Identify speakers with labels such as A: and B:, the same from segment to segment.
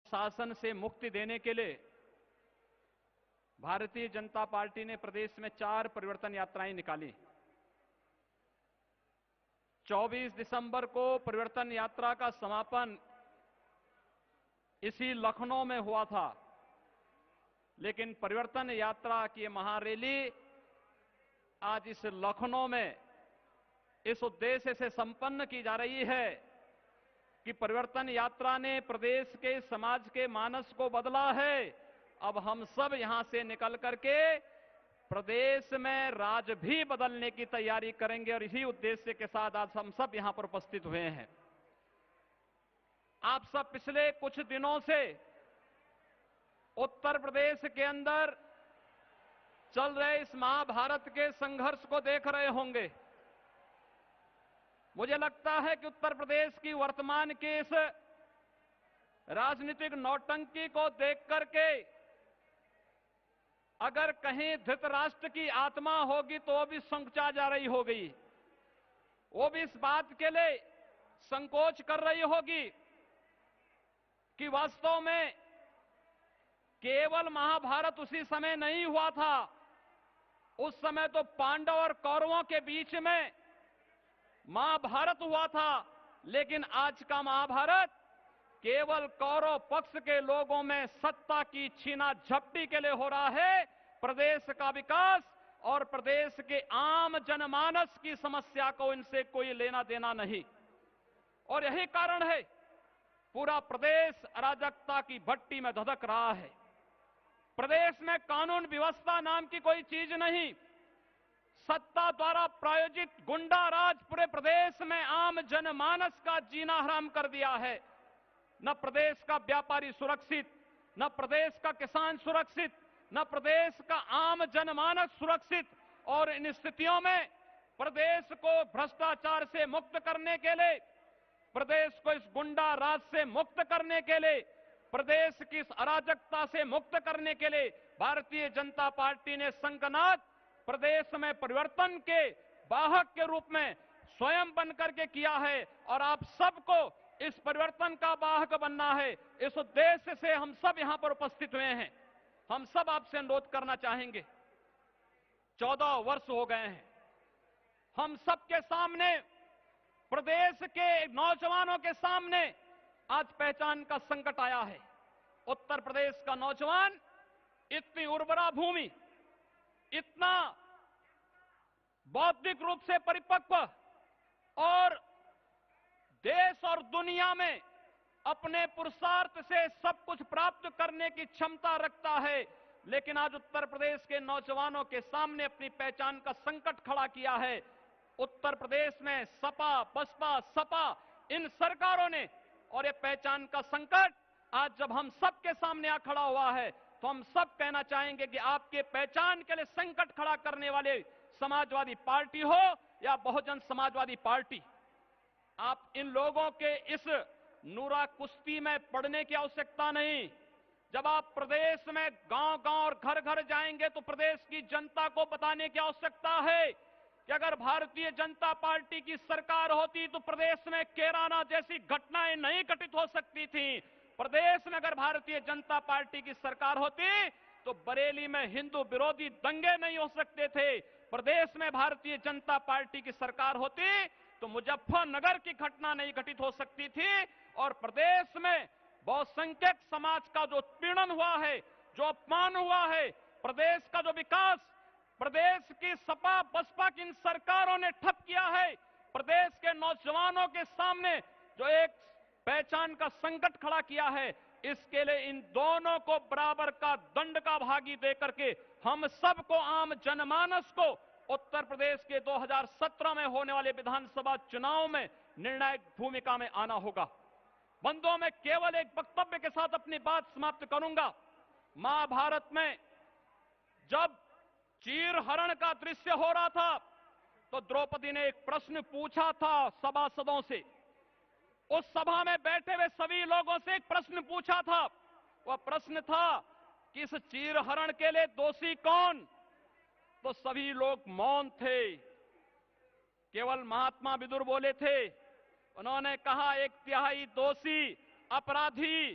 A: शासन से मुक्ति देने के लिए भारतीय जनता पार्टी ने प्रदेश में 4 परिवर्तन यात्राएं निकाली। 24 दिसंबर को परिवर्तन यात्रा का समापन इसी लखनऊ में हुआ था, लेकिन परिवर्तन यात्रा की महारैली आज इस लखनऊ में इस उद्देश्य से संपन्न की जा रही है कि परिवर्तन यात्रा ने प्रदेश के समाज के मानस को बदला है। अब हम सब यहां से निकल करके प्रदेश में राज भी बदलने की तैयारी करेंगे और इसी उद्देश्य के साथ आज हम सब यहां पर उपस्थित हुए हैं। आप सब पिछले कुछ दिनों से उत्तर प्रदेश के अंदर चल रहे इस महाभारत के संघर्ष को देख रहे होंगे। मुझे लगता है कि उत्तर प्रदेश की वर्तमान के इस राजनीतिक नौटंकी को देख करके अगर कहीं धृतराष्ट्र की आत्मा होगी तो वो भी संकुचा जा रही होगी। वो भी इस बात के लिए संकोच कर रही होगी कि वास्तव में केवल महाभारत उसी समय नहीं हुआ था। उस समय तो पांडव और कौरवों के बीच में महाभारत हुआ था, लेकिन आज का महाभारत केवल कौरव पक्ष के लोगों में सत्ता की छीना झपटी के लिए हो रहा है। प्रदेश का विकास और प्रदेश के आम जनमानस की समस्या को इनसे कोई लेना देना नहीं। और यही कारण है पूरा प्रदेश अराजकता की भट्टी में धधक रहा है। प्रदेश में कानून व्यवस्था नाम की कोई चीज नहीं। सत्ता द्वारा प्रायोजित गुंडा राज पूरे प्रदेश में आम जनमानस का जीना हराम कर दिया है। न प्रदेश का व्यापारी सुरक्षित, न प्रदेश का किसान सुरक्षित, न प्रदेश का आम जनमानस सुरक्षित। और इन स्थितियों में प्रदेश को भ्रष्टाचार से मुक्त करने के लिए, प्रदेश को इस गुंडा राज से मुक्त करने के लिए, प्रदेश की इस अराजकता से मुक्त करने के लिए भारतीय जनता पार्टी ने संकनाद प्रदेश में परिवर्तन के वाहक के रूप में स्वयं बनकर के किया है। और आप सबको इस परिवर्तन का वाहक बनना है। इस उद्देश्य से हम सब यहां पर उपस्थित हुए हैं। हम सब आपसे अनुरोध करना चाहेंगे, 14 वर्ष हो गए हैं, हम सबके सामने, प्रदेश के नौजवानों के सामने आज पहचान का संकट आया है। उत्तर प्रदेश का नौजवान इतनी उर्वरा भूमि, इतना बौद्धिक रूप से परिपक्व और देश और दुनिया में अपने पुरुषार्थ से सब कुछ प्राप्त करने की क्षमता रखता है, लेकिन आज उत्तर प्रदेश के नौजवानों के सामने अपनी पहचान का संकट खड़ा किया है। उत्तर प्रदेश में सपा, बसपा, सपा इन सरकारों ने, और ये पहचान का संकट आज जब हम सबके सामने आ खड़ा हुआ है तो हम सब कहना चाहेंगे कि आपके पहचान के लिए संकट खड़ा करने वाले समाजवादी पार्टी हो या बहुजन समाजवादी पार्टी, आप इन लोगों के इस नूरा कुश्ती में पड़ने की आवश्यकता नहीं। जब आप प्रदेश में गांव-गांव और घर-घर जाएंगे तो प्रदेश की जनता को बताने की आवश्यकता है कि अगर भारतीय जनता पार्टी की सरकार होती तो प्रदेश में कैराना जैसी घटनाएं नहीं घटित हो सकती थी। प्रदेश में अगर भारतीय जनता पार्टी की सरकार होती तो बरेली में हिंदू विरोधी दंगे नहीं हो सकते थे। प्रदेश में भारतीय जनता पार्टी की सरकार होती तो मुजफ्फरनगर की घटना नहीं घटित हो सकती थी। और प्रदेश में बहुसंख्यक समाज का जो उत्पीड़न हुआ है, जो अपमान हुआ है, प्रदेश का जो विकास प्रदेश की सपा बसपा की इन सरकारों ने ठप किया है, प्रदेश के नौजवानों के सामने जो एक पहचान का संकट खड़ा किया है, इसके लिए इन दोनों को बराबर का दंड का भागी देकर के हम सबको, आम जनमानस को उत्तर प्रदेश के 2017 में होने वाले विधानसभा चुनाव में निर्णायक भूमिका में आना होगा। बंधुओं, मैं केवल एक वक्तव्य के साथ अपनी बात समाप्त करूंगा। महाभारत में जब चीरहरण का दृश्य हो रहा था तो द्रौपदी ने एक प्रश्न पूछा था सभासदों से। उस सभा में बैठे हुए सभी लोगों से एक प्रश्न पूछा था। वह प्रश्न था कि इस चीरहरण के लिए दोषी कौन? तो सभी लोग मौन थे, केवल महात्मा विदुर बोले थे। उन्होंने कहा 1/3 दोषी, अपराधी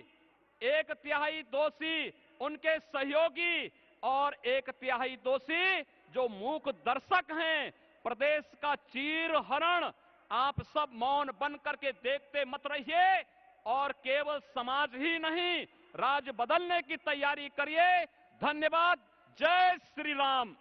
A: एक तिहाई दोषी उनके सहयोगी और एक तिहाई दोषी जो मूक दर्शक हैं। प्रदेश का चीर हरण आप सब मौन बन करके देखते मत रहिए और केवल समाज ही नहीं, राज बदलने की तैयारी करिए। धन्यवाद। जय श्री राम।